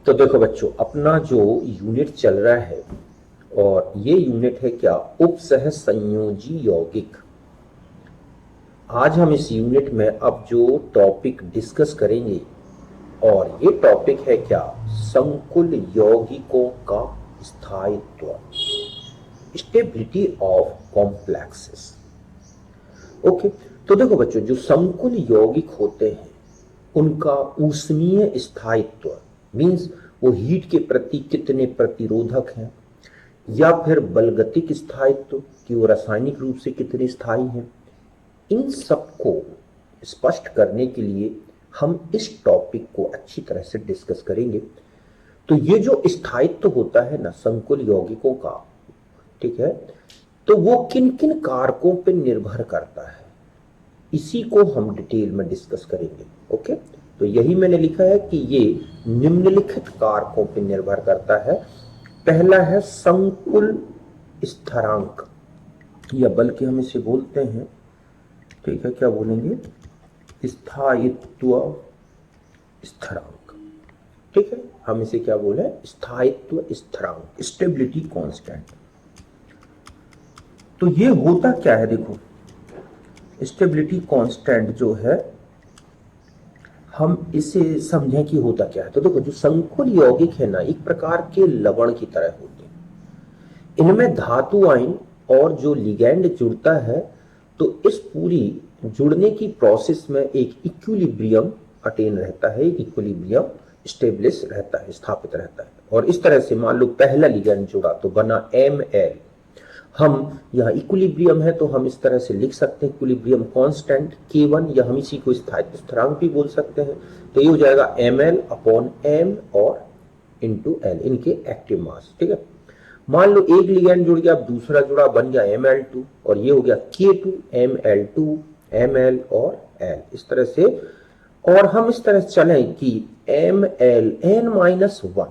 तो देखो बच्चों, अपना जो यूनिट चल रहा है और ये यूनिट है क्या, उपसह संयोजी यौगिक। आज हम इस यूनिट में अब जो टॉपिक डिस्कस करेंगे और ये टॉपिक है क्या, संकुल यौगिकों का स्थायित्व, स्टेबिलिटी ऑफ कॉम्प्लेक्सेस। ओके, तो देखो बच्चों, जो संकुल यौगिक होते हैं उनका ऊष्मीय स्थायित्व मीन्स वो हीट के प्रति कितने प्रतिरोधक हैं, या फिर बलगतिक स्थायित्व कि वो रासायनिक रूप से कितने स्थायी हैं, इन सबको स्पष्ट करने के लिए हम इस टॉपिक को अच्छी तरह से डिस्कस करेंगे। तो ये जो स्थायित्व होता है ना संकुल यौगिकों का, ठीक है, तो वो किन किन कारकों पर निर्भर करता है, इसी को हम डिटेल में डिस्कस करेंगे। ओके, तो यही मैंने लिखा है कि ये निम्नलिखित कारकों पर निर्भर करता है। पहला है संकुल स्थिरांक, या बल्कि हम इसे बोलते हैं, ठीक है, क्या बोलेंगे, स्थायित्व स्थिरांक। ठीक है, हम इसे क्या बोले, स्थायित्व स्थिरांक, स्टेबिलिटी कांस्टेंट। तो ये होता क्या है, देखो स्टेबिलिटी कांस्टेंट जो है, हम इसे समझें कि होता क्या है। तो देखो, जो संकुल यौगिक है ना, एक प्रकार के लवण की तरह होते हैं। इनमें धातु आयन और जो लिगैंड जुड़ता है, तो इस पूरी जुड़ने की प्रोसेस में एक इक्विलिब्रियम अटेन रहता है, एक इक्विलिब्रियम स्टेब्लिश रहता है, स्थापित रहता है। और इस तरह से मान लो पहला लिगैंड जुड़ा तो बना Ml। हम यहाँ इक्विलिब्रियम है तो हम इस तरह से लिख सकते हैं इक्विलिब्रियम कांस्टेंट K1, या हम इसी को स्थायित्व स्थिरांक भी बोल सकते हैं। तो ये हो जाएगा Ml/M और इंटू L, इनके एक्टिव मास। ठीक है, मान लो एक लिगैंड जुड़ गया, अब दूसरा जुड़ा, बन गया Ml2, और ये हो गया K2, Ml2, Ml और L, इस तरह से। और हम इस तरह से चलें कि MlN-1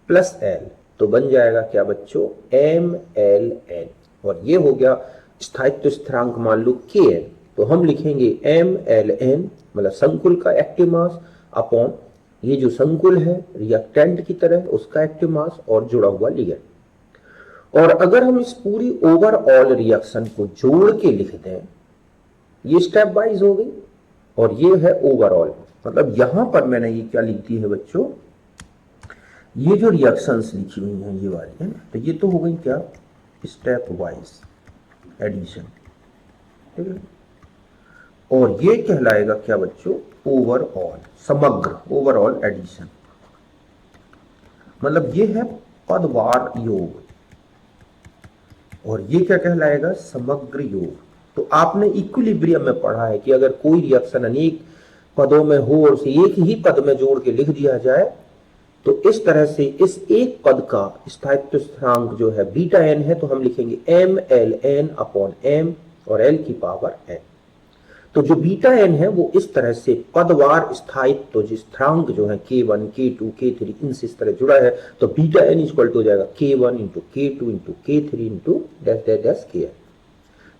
प्लस L, तो बन जाएगा क्या बच्चों, MlN, और ये हो गया स्थायित्व स्थिरांक मान लो Kn। तो हम लिखेंगे MlN मतलब संकुल का एक्टिव मास अपॉन ये जो संकुल है रिएक्टेंट की तरह उसका एक्टिव मास और जुड़ा हुआ लिगैंड। और अगर हम इस पूरी ओवरऑल रिएक्शन को जोड़ के लिख दें, ये स्टेप वाइज हो गई और ये है ओवरऑल। मतलब यहां पर मैंने ये क्या लिख दी है बच्चों, ये जो रिएक्शंस लिखी हुई हैं ये वाली है, तो ये तो हो गई क्या, स्टेप वाइज एडिशन। ठीक है, और ये कहलाएगा क्या बच्चों, ओवरऑल, समग्र ओवरऑल एडिशन। मतलब ये है पदवार योग, और ये क्या कहलाएगा, समग्र योग। तो आपने इक्विलिब्रियम में पढ़ा है कि अगर कोई रिएक्शन अनेक पदों में हो और उसे एक ही पद में जोड़ के लिख दिया जाए, तो इस तरह से इस एक पद का स्थायित्व स्थिरांक जो है बीटा एन है, तो हम लिखेंगे MlN/M और L की पावर n। तो जो बीटा एन है वो इस तरह से पदवार स्थायित्व जो स्थिरांक जो है K1, K2, K3 इनसे इस तरह जुड़ा है। तो बीटा एन इक्वल टू हो जाएगा K1 into K2 into K3 into dash dash dash Kn।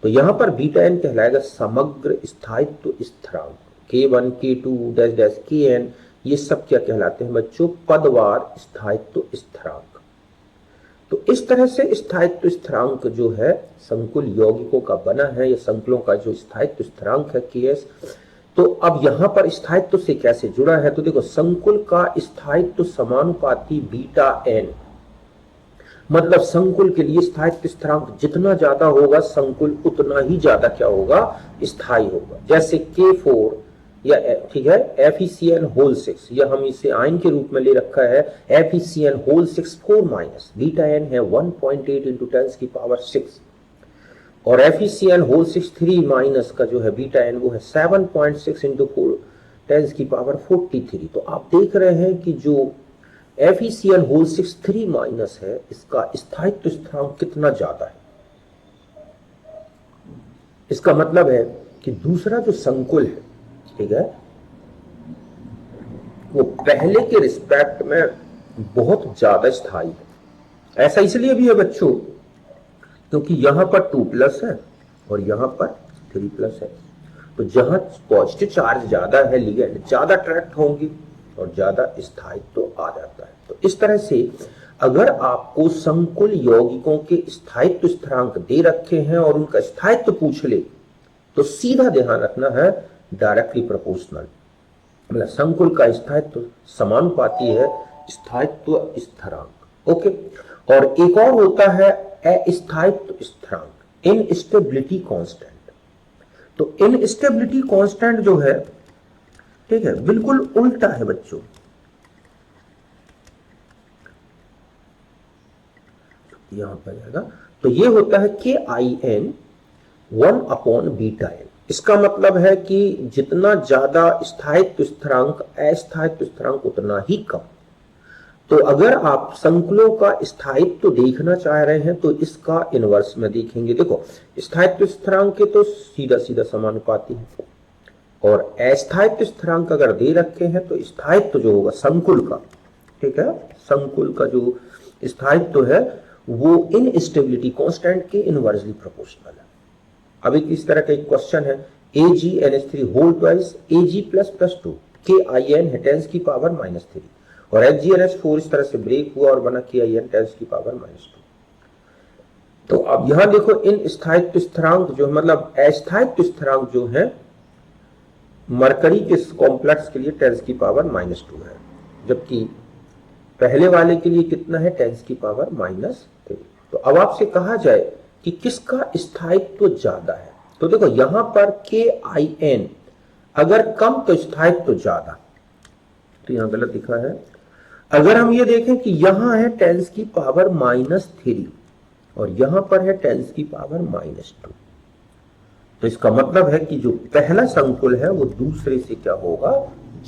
तो यहां पर बीटा एन कहलाएगा समग्र स्थायित्व स्थिरांक, K1, K2 dash dash Kn, ये सब क्या कहलाते हैं बच्चों, पदवार स्थायित्व स्थिरांक। तो इस तरह से स्थायित्व स्थिरांक जो है संकुल यौगिकों का बना है, या संकुलों का जो स्थायित्व स्थिरांक है Ks। तो अब यहां पर स्थायित्व से कैसे जुड़ा है, तो देखो संकुल का स्थायित्व समानुपाती बीटा एन, मतलब संकुल के लिए स्थायित्व स्थिरांक जितना ज्यादा होगा संकुल उतना ही ज्यादा क्या होगा, स्थायी होगा। जैसे K4 या ठीक है FeCN6, या हम इसे आयन के रूप में ले रखा है FeCN6 4 माइनस, बीटा एन है 1.8 इंटू 10 की पावर 6, और FeCN6 3 माइनस का जो है बीटा एन वो है 7.6 इंटू 10 की पावर 43। तो आप देख रहे हैं कि जो FeCN6 3 माइनस है, इसका स्थायित्व स्थिरांक कितना ज्यादा है। इसका मतलब है कि दूसरा जो संकुल है, ठीक है, वो पहले के रिस्पेक्ट में बहुत ज्यादा स्थायी है। ऐसा इसलिए भी है बच्चों क्योंकि यहां पर 2 प्लस है और यहां पर 3 प्लस है। तो जहां पॉजिटिव चार्ज ज्यादा है, लिगैंड ज्यादा अट्रैक्ट होंगी और ज्यादा स्थायित्व आ जाता है। तो इस तरह से अगर आपको संकुल यौगिकों के स्थायित्व स्थिरांक दे रखे हैं और उनका स्थायित्व पूछ ले तो सीधा ध्यान रखना है डायरेक्टली प्रोपोर्शनल, मतलब संकुल का स्थायित्व समानुपाती है स्थायित्व स्थिरांक। ओके, और एक और होता है अस्थायित्व स्थिरांक, इनस्टेबिलिटी कांस्टेंट। तो इनस्टेबिलिटी कांस्टेंट जो है, ठीक है, बिल्कुल उल्टा है बच्चों। यहां पर जाएगा तो ये होता है KIN 1/βn। इसका मतलब है कि जितना ज्यादा स्थायित्व स्थिरांक अस्थायित्व स्थिरांक उतना ही कम। तो अगर आप संकुलों का स्थायित्व देखना चाह रहे हैं तो इसका इनवर्स में देखेंगे। देखो, स्थायित्व स्थिरांक के तो सीधा सीधा समानुपाती है, और अस्थायित्व स्थिरांक अगर दे रखे हैं तो स्थायित्व जो होगा संकुल का, ठीक है, संकुल का जो स्थायित्व है वो इनस्टेबिलिटी कांस्टेंट के इनवर्सली प्रोपोर्शनल है। अब एक इस तरह का एक क्वेश्चन है, AgNH3 whole twice Ag++2 KIN है 10 की पावर -3 और HgNH4 इस तरह से ब्रेक हुआ और बना KIN 10 की पावर -2। तो अब यहां देखो, इन स्थायित्व स्थिरांक जो मतलब अस्थायित्व स्थिरांक जो है मरकरी के कॉम्प्लेक्स के लिए 10 की पावर -2 है, जबकि पहले वाले के लिए कितना है 10 की पावर -3। तो अब आपसे कहा जाए कि किसका स्थायित्व ज्यादा है, तो देखो यहां पर KIN अगर कम तो स्थायित्व ज्यादा, तो यहां गलत लिखा है। अगर हम ये देखें कि यहां है 10 की पावर -3 और यहां पर है 10 की पावर -2, तो इसका मतलब है कि जो पहला संकुल है वो दूसरे से क्या होगा,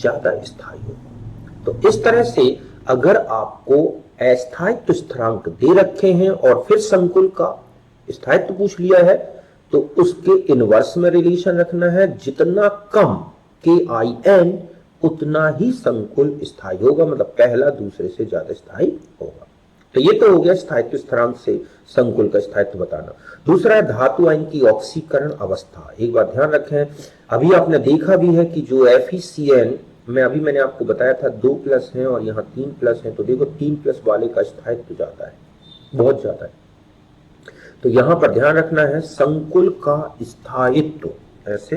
ज्यादा स्थायी होगा। तो इस तरह से अगर आपको अस्थायित्व स्थिरांक दे रखे हैं और फिर संकुल का स्थायित्व पूछ लिया है तो उसके इनवर्स में रिलेशन रखना है, जितना कम KIN उतना ही संकुल स्थायी होगा, मतलब पहला दूसरे से ज्यादा स्थायी होगा। तो ये तो हो गया स्थायित्व स्थिरांक से संकुल का स्थायित्व बताना। दूसरा है धातु आयन की ऑक्सीकरण अवस्था। एक बात ध्यान रखें, अभी आपने देखा भी है कि जो FeCN में अभी मैंने आपको बताया था 2+ है और यहाँ 3+ है, तो देखो 3+ वाले का स्थायित्व ज्यादा है, बहुत ज्यादा है। तो यहां पर ध्यान रखना है संकुल का स्थायित्व, ऐसे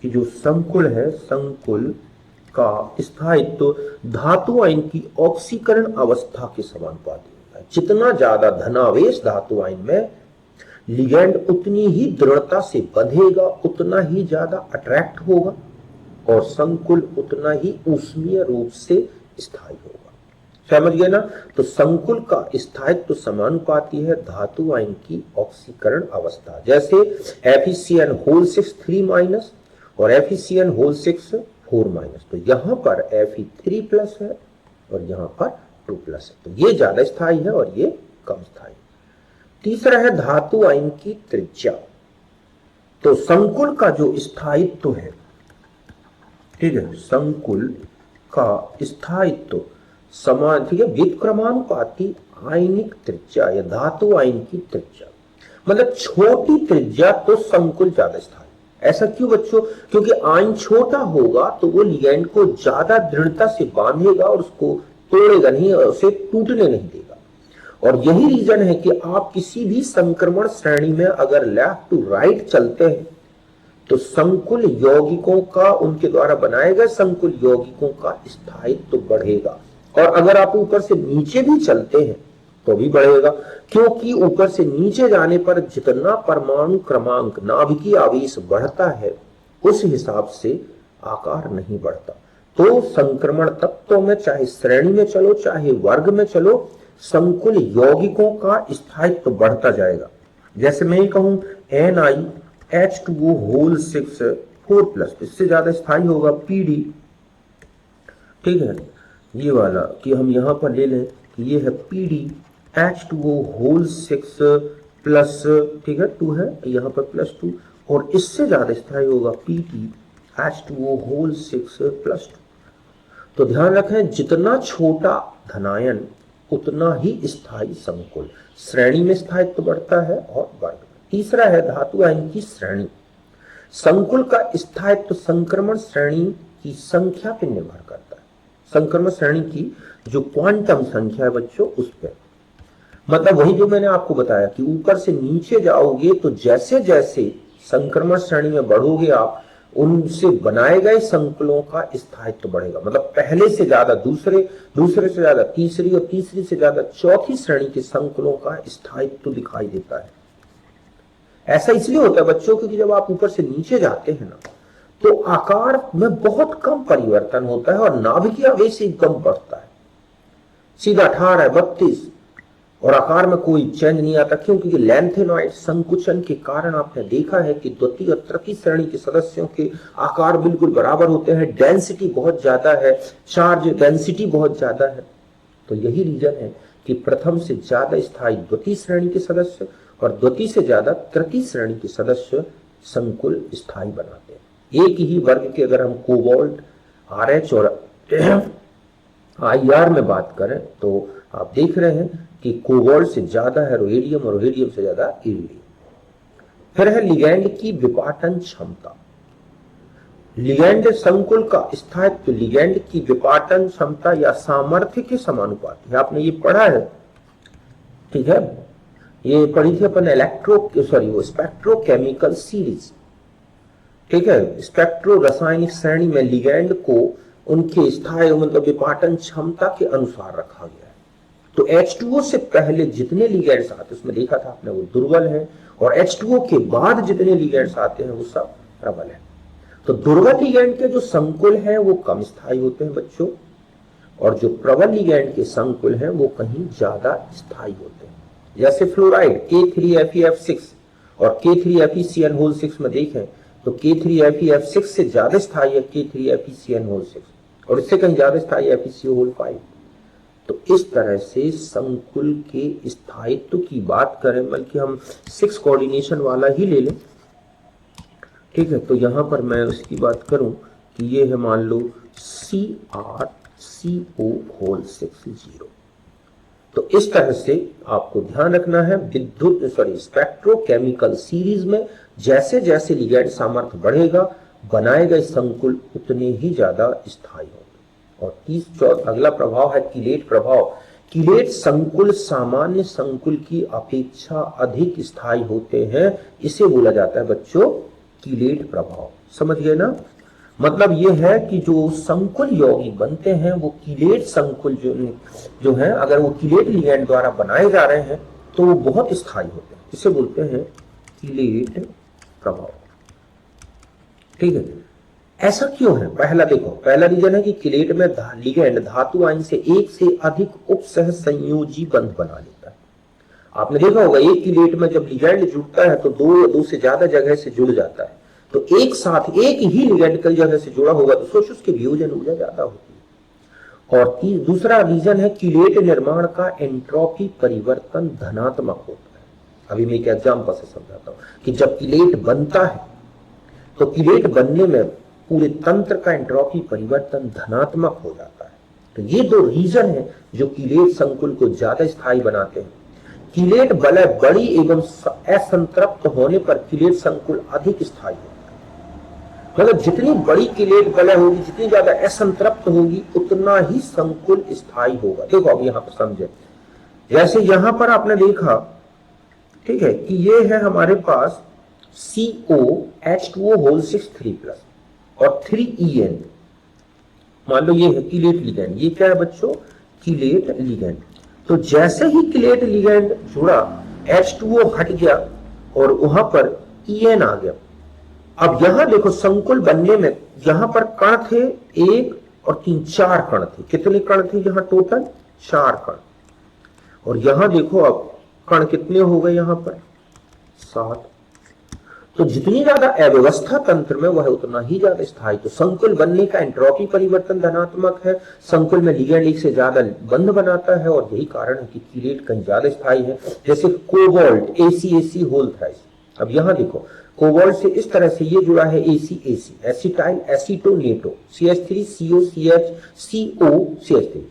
कि जो संकुल है संकुल का स्थायित्व धातु आयन की ऑक्सीकरण अवस्था के समानुपाती होता है। जितना ज्यादा धनावेश धातु आयन में, लिगैंड उतनी ही दृढ़ता से बंधेगा, उतना ही ज्यादा अट्रैक्ट होगा और संकुल उतना ही ऊष्मीय रूप से स्थायी होगा। समझ गए ना? तो संकुल का स्थायित्व समानुपाती है धातु आयन की ऑक्सीकरण अवस्था। जैसे FeCN होल 6 3- और FeCN होल 6 4-, तो यहां पर Fe3+ है और यहां पर 2+ है, तो ये ज्यादा स्थायी है और ये कम स्थायी। तीसरा है धातु आयन की त्रिज्या। तो संकुल का जो स्थायित्व है, ठीक है, संकुल का स्थायित्व समान, ठीक है, व्युत्क्रमानुपाती आयनिक त्रिज्या या धातु आयन की त्रिज्या, मतलब छोटी त्रिज्या तो संकुल ज्यादा स्थायी। ऐसा क्यों बच्चों? क्योंकि आयन छोटा होगा तो वो लिगैंड को ज्यादा दृढ़ता से बांधेगा और उसको तोड़ेगा नहीं और उसे टूटने नहीं देगा। और यही रीजन है कि आप किसी भी संक्रमण श्रेणी में अगर लेफ्ट टू राइट चलते हैं तो संकुल यौगिकों का, उनके द्वारा बनाए गए संकुल यौगिकों का स्थायित्व बढ़ेगा। और अगर आप ऊपर से नीचे भी चलते हैं तो भी बढ़ेगा, क्योंकि ऊपर से नीचे जाने पर जितना परमाणु क्रमांक नाभिकीय आवेश बढ़ता है उस हिसाब से आकार नहीं बढ़ता। तो संक्रमण तत्वों में चाहे श्रेणी में चलो चाहे वर्ग में चलो, संकुल यौगिकों का स्थायित्व बढ़ता जाएगा। जैसे मैं कहूं NiH2O होल 6 4+, इससे ज्यादा स्थायी होगा PD, ठीक है, ये वाला कि हम यहां पर ले लें कि ये है PdH2O होल 6+, ठीक है, 2 है, यहां पर +2, और इससे ज्यादा स्थायी होगा PdH2O होल 6+2। तो ध्यान रखें, जितना छोटा धनायन उतना ही स्थायी संकुल, श्रेणी में स्थायित्व बढ़ता है और वर्ग में। तीसरा है धातु आयन की श्रेणी। संकुल का स्थायित्व संक्रमण श्रेणी की संख्या पर निर्भर करता है। संक्रमण श्रेणी की जो क्वांटम संख्या है बच्चों उस पर। मतलब वही जो मैंने आपको बताया कि ऊपर से नीचे जाओगे तो जैसे जैसे संक्रमण श्रेणी में बढ़ोगे आप, उनसे बनाए गए संकुलों का स्थायित्व बढ़ेगा। मतलब पहले से ज्यादा दूसरे, दूसरे से ज्यादा तीसरी और तीसरी से ज्यादा चौथी श्रेणी के संकुलों का स्थायित्व दिखाई देता है। ऐसा इसलिए होता है बच्चों क्योंकि जब आप ऊपर से नीचे जाते हैं ना तो आकार में बहुत कम परिवर्तन होता है और नाभिकीय आवेश एकदम बढ़ता है, सीधा 18, 32 और आकार में कोई चेंज नहीं आता। क्यों? क्योंकि लैंथेनॉइड संकुचन के कारण आपने देखा है कि द्वितीय और तृतीय श्रेणी के सदस्यों के आकार बिल्कुल बराबर होते हैं, डेंसिटी बहुत ज्यादा है, चार्ज डेंसिटी बहुत ज्यादा है। तो यही रीजन है कि प्रथम से ज्यादा स्थायी द्वितीय श्रेणी के सदस्य और द्वितीय से ज्यादा तृतीय श्रेणी के सदस्य संकुल स्थायी बनाते हैं। एक ही वर्ग के अगर हम कोबाल्ट, RH और IR में बात करें तो आप देख रहे हैं कि कोबाल्ट से ज्यादा है रोहेडियम और रोहेडियम से ज्यादा इरिडियम। फिर है लिगैंड की विपाटन क्षमता। लिगैंड संकुल का स्थायित्व लिगैंड की विपाटन क्षमता या सामर्थ्य के समानुपाती है। आपने ये पढ़ा है, ठीक है, ये पढ़ी थी अपन स्पेक्ट्रोकेमिकल सीरीज, ठीक है। स्पेक्ट्रो रासायनिक श्रेणी में लिगैंड को उनके स्थायी मतलब विपाटन क्षमता के अनुसार रखा गया है। तो H2O से पहले जितने लिगैंड्स आते हैं उसमें देखा था आपने वो दुर्बल है, और H2O के बाद जितने लिगैंड्स आते हैं वो सब प्रबल है। तो दुर्बल लिगैंड के जो संकुल हैं वो कम स्थायी होते हैं बच्चों, और जो प्रबल लिगैंड के संकुल हैं वो कहीं ज्यादा स्थायी होते हैं। जैसे फ्लोराइड K3FeF6 और K3FeCN6 में देखें तो K3FeF6 से ज्यादा स्थायी है K3FeCN6 और इससे कहीं ज्यादा स्थायी FeCO5। तो इस तरह से संकुल के स्थायित्व की बात करें, बल्कि हम 6 कोऑर्डिनेशन वाला ही ले लें, ठीक है। तो यहां पर मैं उसकी बात करूं कि ये है मान लो CrCO60। तो इस तरह से आपको ध्यान रखना है स्पेक्ट्रोकेमिकल सीरीज में जैसे जैसे लिगैंड सामर्थ्य बढ़ेगा बनाए गए संकुल उतने ही ज्यादा स्थायी होंगे। और अगला प्रभाव है कीलेट प्रभाव। कीलेट संकुल सामान्य संकुल की अपेक्षा अधिक स्थायी होते हैं, इसे बोला जाता है बच्चों कीलेट प्रभाव। समझ गए ना? मतलब ये है कि जो संकुल यौगिक बनते हैं वो कीलेट संकुल जो है अगर वो कीलेट लिगैंड द्वारा बनाए जा रहे हैं तो वो बहुत स्थायी होते हैं, इसे बोलते हैं कीलेट प्रभाव, ठीक है। ऐसा क्यों है? पहला देखो, पहला रीजन है कि कीलेट में लिगैंड धातु आयन से एक से अधिक उपसह संयोजी बंध बना लेता है। आपने देखा होगा एक कीलेट में जब लिगैंड जुड़ता है तो दो से ज्यादा जगह से जुड़ जाता है, तो एक साथ एक ही लिगैंड कई जगह से जुड़ा होगा तो सोच उसकी वियोजन ऊर्जा ज्यादा होती है। और दूसरा रीजन है कीलेट निर्माण का एंट्रोपी परिवर्तन धनात्मक होता है। अभी मैं एक एग्जांपल से समझाता हूं कि जब कीलेट बनता है तो कीलेट बनने में पूरे तंत्र का एंट्रोपी परिवर्तन धनात्मक हो जाता है। तो ये दो रीजन है जो कीलेट संकुल को ज्यादा स्थायी बनाते हैं। कीलेट वलय बड़ी एवं असंतृप्त होने पर कीलेट संकुल अधिक स्थायी होता है। मतलब जितनी बड़ी कीलेट वलय होगी, जितनी ज्यादा असंतृप्त होगी, उतना ही संकुल स्थायी होगा। देखो अब यहां पर समझे, जैसे यहां पर आपने देखा, ठीक है, कि ये है हमारे पास COH2O6 3+ और 3En। मान लो ये है कीलेट लिगैंड, ये क्या है बच्चों? Chelate ligand. तो जैसे ही कीलेट लिगैंड जुड़ा H2O हट गया और वहां पर En आ गया। अब यहां देखो संकुल बनने में यहां पर कण थे 1 और 3, 4 कण थे। कितने कण थे यहां टोटल? 4 कण। और यहां देखो अब कण कितने हो गए यहां पर? 7। तो जितनी ज्यादा अव्यवस्था तंत्र में वह है उतना ही ज्यादा स्थायी। तो संकुल बनने का एंट्रोपी परिवर्तन धनात्मक है, संकुल में लिगैंड एक से ज्यादा बंध बनाता है और यही कारण है कि कीलेट कहीं ज्यादा स्थायी है। जैसे कोबाल्ट ACAC होल थ्राइस। अब यहां देखो कोबाल्ट से इस तरह से ये जुड़ा है ACAC, acetyl acetonato, CH3COCH COCH3।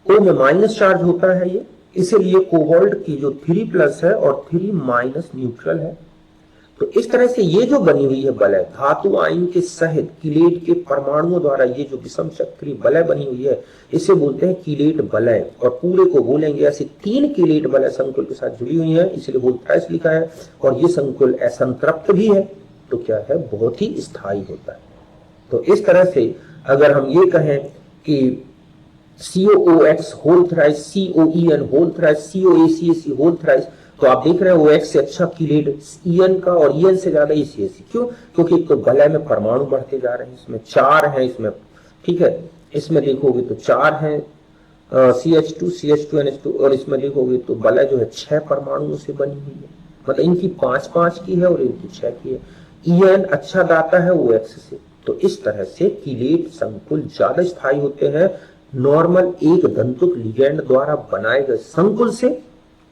O में माइनस चार्ज होता है ये, इसीलिए कोबाल्ट की जो 3+ है और 3- न्यूट्रल है। तो इस तरह से ये जो बनी हुई है वलय धातु आयन के सहित कीलेट के परमाणुओं द्वारा ये जो विषम चक्रीय वलय बनी हुई है इसे बोलते हैं कीलेट वलय। और पूरे को बोलेंगे ऐसे 3 कीलेट वलय संकुल के साथ जुड़ी हुई है, इसलिए वोल्टाइस लिखा है। और ये संकुल असंतृप्त भी है, तो क्या है, बहुत ही स्थायी होता है। तो इस तरह से अगर हम ये कहें कि COOX whole thrice, COEN whole thrice, COACAC whole thrice, तो आप देख रहे हैं OX से अच्छा कीलेट EN का और EN से ज्यादा ECAC। क्यों? क्योंकि एक तो वलय में परमाणु बढ़ते जा रहे हैं, इसमें 4 हैं, इसमें ठीक है, इसमें देखोगे तो 4 हैं CH2 CH2NH2, और इसमें देखोगे तो वलय जो है 6 परमाणुओं से बनी हुई है, मतलब इनकी 5-5 की है और इनकी 6 की है। EN अच्छा दाता है OX से। तो इस तरह से कीलेट संकुल ज्यादा स्थायी होते हैं नॉर्मल एक दंतुक लिगैंड द्वारा बनाए गए संकुल से।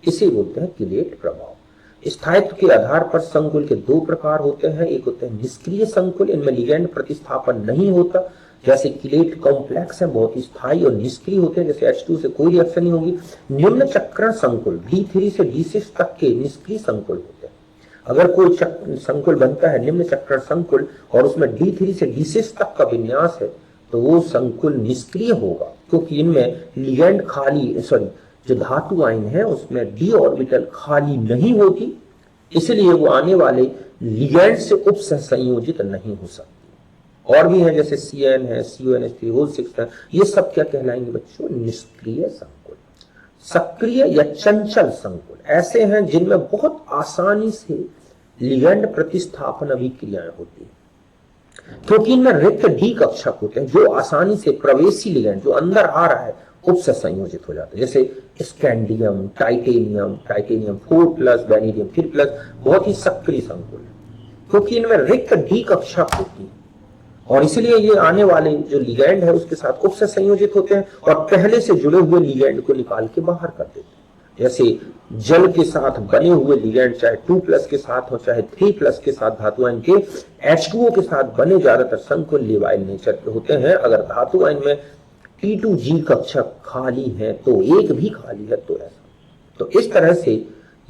इसे बोलते हैं कीलेट प्रभाव। स्थायित्व के आधार पर संकुल के 2 प्रकार होते हैं। एक होते हैं निष्क्रिय संकुल, इनमें लिगैंड प्रतिस्थापन नहीं होता, जैसे कीलेट कॉम्प्लेक्स है, बहुत ही स्थायी और निष्क्रिय होते हैं, जैसे H2 से कोई रिएक्शन नहीं होगी। निम्न चक्रण संकुल D3 से D6 तक के निष्क्रिय संकुल होते हैं। अगर कोई संकुल बनता है निम्न चक्रण संकुल और उसमें D3 से D6 तक का विन्यास है, तो वो संकुल निष्क्रिय होगा, क्योंकि इनमें लिगैंड खाली जो धातु आयन है उसमें d ऑर्बिटल खाली नहीं होती, इसलिए वो आने वाले लिगैंड से उपसंयोजित नहीं हो सकती। और भी है जैसे CN है, CONH3 होल 6 है, ये सब क्या कहलाएंगे बच्चों, निष्क्रिय संकुल। सक्रिय या चंचल संकुल ऐसे हैं जिनमें बहुत आसानी से लिगैंड प्रतिस्थापन अभिक्रियाएं होती है, क्योंकि इनमें रिक्त डी कक्षक होते हैं जो आसानी से प्रवेशी लिगैंड जो अंदर आ रहा है उपसे संयोजित हो जाते हैं, जैसे स्कैंडियम, टाइटेनियम 4+, वेनेडियम 3+, बहुत ही सक्रिय संकुल है, क्योंकि इनमें रिक्त डी कक्षक होती है और इसलिए ये आने वाले जो लिगैंड है उसके साथ उपसे संयोजित होते हैं और पहले से जुड़े हुए लिगैंड को निकाल के बाहर कर देते हैं। जैसे जल के साथ बने हुए लिगैंड चाहे 2+ के साथ हो चाहे 3+ के साथ धातु आयन के H2O के साथ बने ज्यादातर संकुल लेवाइल नेचर के होते हैं। अगर धातु आयन में T2G कक्षक खाली है तो एक भी खाली है तो ऐसा। तो इस तरह से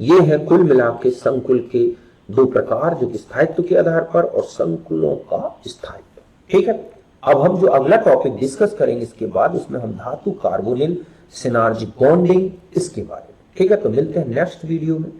ये है कुल मिला के संकुल के 2 प्रकार, जो कि स्थायित्व के आधार पर और संकुलों का स्थायित्व। ठीक है, अब हम जो अगला टॉपिक डिस्कस करेंगे इसके बाद उसमें हम धातु कार्बोनिल सिनर्जी बॉन्डिंग इसके बारे में। ठीक है, तो मिलते हैं नेक्स्ट वीडियो में।